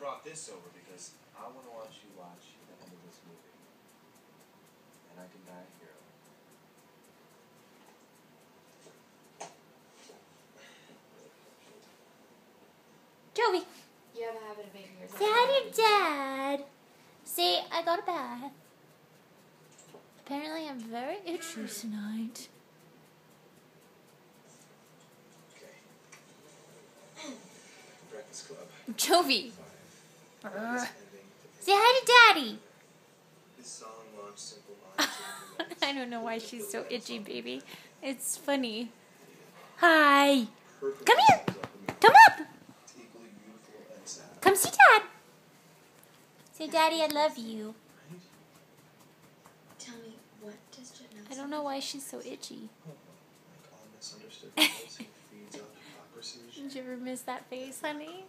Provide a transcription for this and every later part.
brought this over because I want to watch you watch the end of this movie. And I can die a hero. Jovi, You have a habit of making yourself. say hi to Dad. Say, I got a bath. Apparently I'm very itchy tonight. Okay. Breakfast Club. Jovi. 5. Say hi to Daddy. This song launched Simple Minds. I don't know why she's so itchy, baby. It's funny. Hi. Come here. Come up. Equally beautiful and sad. Come see Dad. Say, Daddy, I love you. Tell me, what does Janelle I don't know why she's so itchy. Like all misunderstood girls who feeds on hypocrisy. Did you ever miss that face, honey?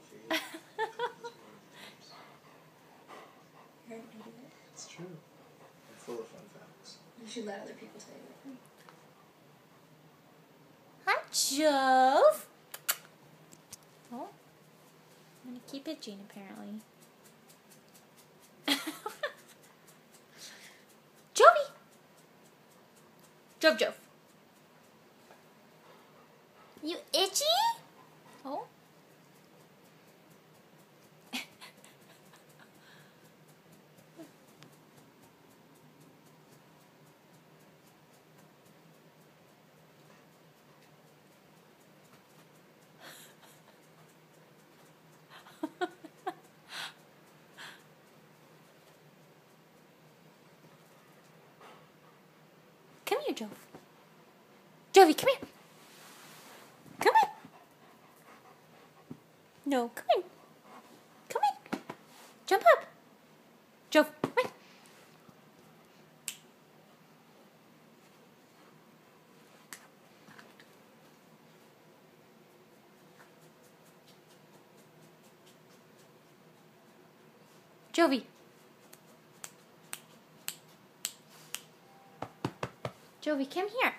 You're an idiot. It's true. I'm full of fun facts. You should let other people tell you that. Hi, Jove. Oh, I'm gonna keep itching, apparently. Jovi. Jove. You itchy? Oh. Come here, Jove. Jovi, come here. Come in. No, come in. Come in. Jump up. Jove, come in. Jovi. Jovi, come here.